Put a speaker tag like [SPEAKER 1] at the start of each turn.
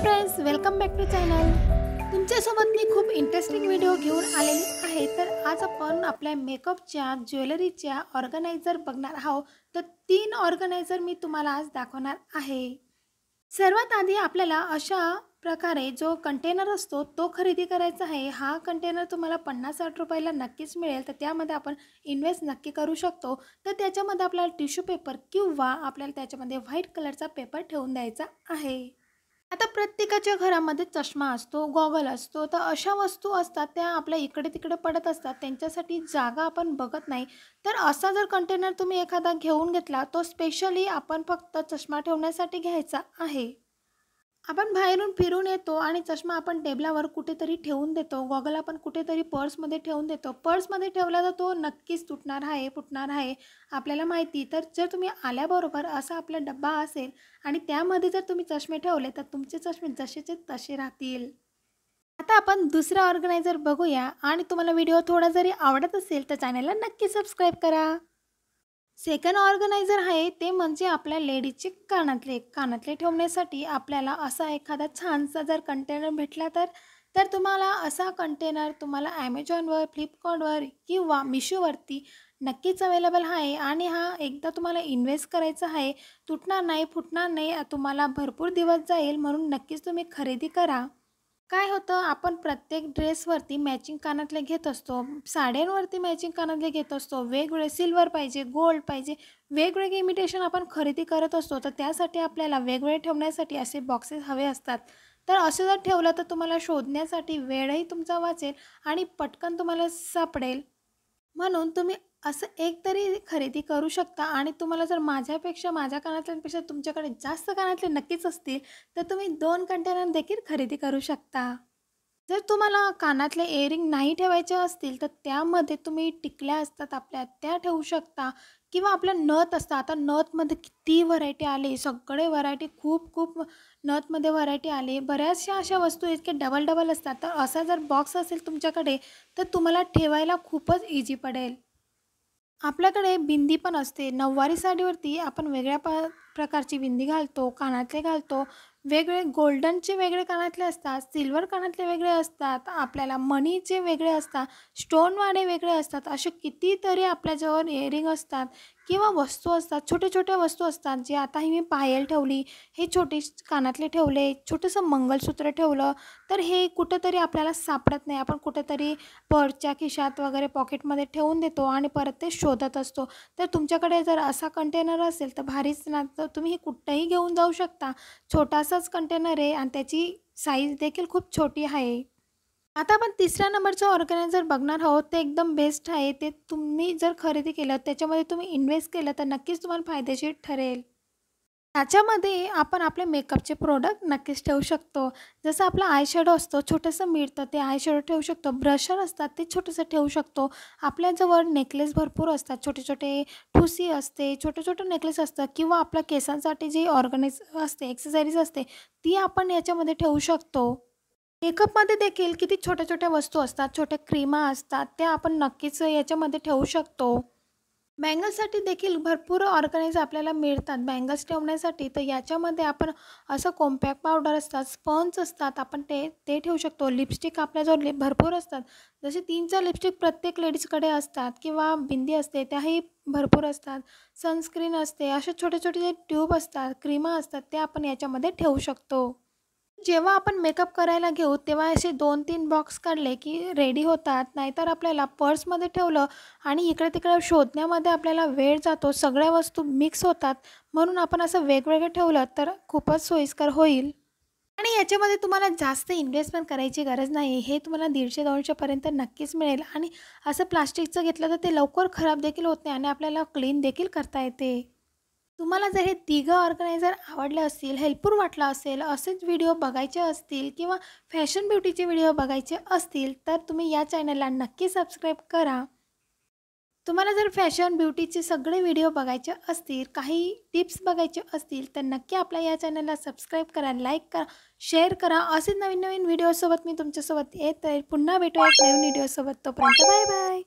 [SPEAKER 1] Friends, welcome back to channel. तुमच्यासोबत मी खूप इंटरेस्टिंग व्हिडिओ घेऊन आलेली आहे। तर आज आपण आपल्या मेकअपच्या ज्वेलरीच्या ऑर्गनायझर बघणार आहोत। तर 3 ऑर्गनायझर मी तुम्हाला आज दाखवणार आहे। सर्वात आधी आपल्याला अशा प्रकारे जो कंटेनर असतो तो खरेदी करायचा आहे। हा कंटेनर तुम्हाला 50-60 रुपयाला नक्कीच मिळेल। तर त्यामध्ये आपण इन्वेस्ट नक्की करू शकतो। तर त्याच्यामध्ये आपल्याला टिश्यू पेपर किंवा आपल्याला त्याच्यामध्ये व्हाईट कलरचा पेपर ठेवून द्यायचा आहे। आता प्रत्येकाच्या घरामध्ये चष्मा असतो, गॉगल असतो। तर अशा वस्तू असतात त्या आपल्या इकडे तिकडे पडत असतात, त्यांच्यासाठी जागा आपण बघत नाही। तर असा जर कंटेनर तुम्ही एखादा घेऊन घेतला, तो स्पेशली आपण फक्त चष्मा ठेवण्यासाठी घ्यायचा आहे। आपण बाहेरून फिरून येतो आणि चष्मा आपण टेबलावर कुठेतरी ठेवून देतो, गॉगल आपण कुठेतरी पर्समध्ये ठेवून देतो। पर्समध्ये ठेवला तर तो नक्कीच तुटणार आहे, फुटणार आहे, आपल्याला माहिती। तर जर तुम्ही आल्याबरोबर असा आपला डब्बा असेल आणि त्यामध्ये जर तुम्ही चष्मे ठेवले तर तुमचे चष्मे जसेचे तसे राहतील। आता आपण दुसरा ऑर्गनायझर बघूया आणि तुम्हाला व्हिडिओ थोडा जरी आवडत असेल तर चॅनलला नक्की सबस्क्राईब करा। सेकंड ऑर्गनायझर आहे ते म्हणजे आपल्या लेडीजचे कानातले ठेवण्यासाठी आपल्याला असा एखादा छानसा जर कंटेनर भेटला तर तुम्हाला असा कंटेनर तुम्हाला ॲमेझॉनवर, फ्लिपकार्टवर किंवा मिशोवरती नक्कीच अवेलेबल आहे। आणि हा एकदा तुम्हाला इन्व्हेस्ट करायचा आहे, तुटणार नाही, फुटणार नाही, तुम्हाला भरपूर दिवस जाईल, म्हणून नक्कीच तुम्ही खरेदी करा। काय होतं, आपण प्रत्येक ड्रेसवरती मॅचिंग कानातले घेत असतो, साड्यांवरती मॅचिंग कानातले घेत असतो, वेगवेगळे सिल्वर पाहिजे, गोल्ड पाहिजे, वेगवेगळे इमिटेशन आपण खरेदी करत असतो। तर त्यासाठी आपल्याला वेगवेगळे ठेवण्यासाठी असे बॉक्सेस हवे असतात। तर असं जर ठेवलं तर तुम्हाला शोधण्यासाठी वेळही तुमचा वाचेल आणि पटकन तुम्हाला सापडेल। म्हणून तुम्ही असं एक तरी खरेदी करू शकता। आणि तुम्हाला जर माझ्या कानातल्यांपेक्षा तुमच्याकडे जास्त कानातले नक्कीच असतील तर तुम्ही 2 कंटेनर देखील खरेदी करू शकता। जर तुम्हाला कानातले इयरिंग नाही ठेवायचे असतील तर त्यामध्ये तुम्ही टिकल्या असतात आपल्या त्या ठेवू शकता किंवा आपलं नथ असतं। आता नथमध्ये किती व्हरायटी आली, सगळे व्हरायटी खूप खूप नथमध्ये व्हरायटी आली, बऱ्याचशा अशा वस्तू आहेत की डबल डबल असतात। तर असा जर बॉक्स असेल तुमच्याकडे तर तुम्हाला ठेवायला खूपच इझी पडेल। आपल्याकडे बिंदी पण असते, नऊवारी साडीवरती आपण वेगळ्या प्रकारची बिंदी घालतो, कानातले घालतो, वेगळे गोल्डनचे वेगळे कानातले असतात, सिल्वर कानातले वेगळे असतात, आपल्याला मणीचे वेगळे असतात, स्टोनवाले वेगळे असतात। असे कितीतरी आपल्याजवळ इयरिंग असतात किंवा वस्तू असतात, छोट्या छोट्या वस्तू असतात। जे आता ही मी पायल ठेवली, हे छोटे कानातले ठेवले, छोटंसं मंगलसूत्र ठेवलं, तर हे कुठंतरी आपल्याला सापडत नाही, आपण कुठेतरी पर्सच्या खिशात वगैरे पॉकेटमध्ये ठेवून देतो आणि परत ते शोधत असतो। तर तुमच्याकडे जर असा कंटेनर असेल तर भारीच ना, तर तुम्ही हे कुठंही घेऊन जाऊ शकता। छोटासाच कंटेनर आहे आणि त्याची साईज देखील खूप छोटी आहे। आता आपण तिसऱ्या नंबरचं ऑर्गनायझर बघणार आहोत। ते एकदम बेस्ट आहे, ते तुम्ही जर खरेदी केलं, त्याच्यामध्ये तुम्ही इन्व्हेस्ट केलं तर नक्कीच तुम्हाला फायदेशीर ठरेल। त्याच्यामध्ये आपण आपले मेकअपचे प्रोडक्ट नक्कीच ठेवू शकतो। जसं आपला आय शॅडो असतो, छोटंसं मिळतं, ते आय शॅडो ठेवू शकतो। ब्रशर असतात ते छोटंसं ठेवू शकतो। आपल्याजवळ नेकलेस भरपूर असतात, छोटे छोटे ठुसी असते, छोटं छोटं नेकलेस असतं किंवा आपल्या केसांसाठी जी असते, एक्सेसरीज असते, ती आपण याच्यामध्ये ठेवू शकतो। मेकअपमध्ये देखील किती छोट्या छोट्या वस्तू असतात, छोट्या क्रीमा असतात, त्या आपण नक्कीच याच्यामध्ये ठेवू शकतो। बँगल्ससाठी देखील भरपूर ऑर्गनाइज आपल्याला मिळतात बँगल्स ठेवण्यासाठी। तर याच्यामध्ये आपण असं कॉम्पॅक्ट पावडर असतात, स्पंज असतात, आपण ते ते ठेवू शकतो। लिपस्टिक आपल्याजवळ भरपूर असतात, जसे 3-4 लिपस्टिक प्रत्येक लेडीजकडे असतात किंवा बिंदी असते त्याही भरपूर असतात, सनस्क्रीन असते, असे छोटे छोटे जे ट्यूब असतात, क्रीमा असतात, ते आपण याच्यामध्ये ठेवू शकतो। जेव्हा आपण मेकअप करायला घेऊ तेव्हा असे 2-3 बॉक्स काढले की रेडी होतात। नाहीतर आपल्याला पर्समध्ये ठेवलं आणि इकडे-तिकडे शोधण्यामध्ये आपल्याला वेळ जातो, सगळ्या वस्तू मिक्स होतात, म्हणून आपण असं वेगवेगळं ठेवलं तर खूपच सोयीस्कर होईल। आणि याच्यामध्ये तुम्हाला जास्त इन्व्हेस्टमेंट करायची गरज नाही, हे तुम्हाला 150-200 पर्यंत नक्कीच मिळेल। आणि असं प्लास्टिकचं घेतलं तर ते लवकर खराब देखील होत नाही आणि आपल्याला क्लीन देखील करता येते। तुम्हाला जर हे तिघं ऑर्गनायझर आवडले असतील, हेल्पफुल वाटलं असेल, असेच व्हिडिओ बघायचे असतील किंवा फॅशन ब्युटीचे व्हिडिओ बघायचे असतील तर तुम्ही या चॅनलला नक्की सबस्क्राईब करा। तुम्हाला जर फॅशन ब्युटीचे सगळे व्हिडिओ बघायचे असतील, काही टिप्स बघायचे असतील तर नक्की आपल्या या चॅनलला सबस्क्राईब करा, लाईक करा, शेअर करा। असेच नवीन नवीन व्हिडिओसोबत मी तुमच्यासोबत येत आहे। पुन्हा भेटूया एक नवीन व्हिडिओसोबत, तोपर्यंत बाय बाय।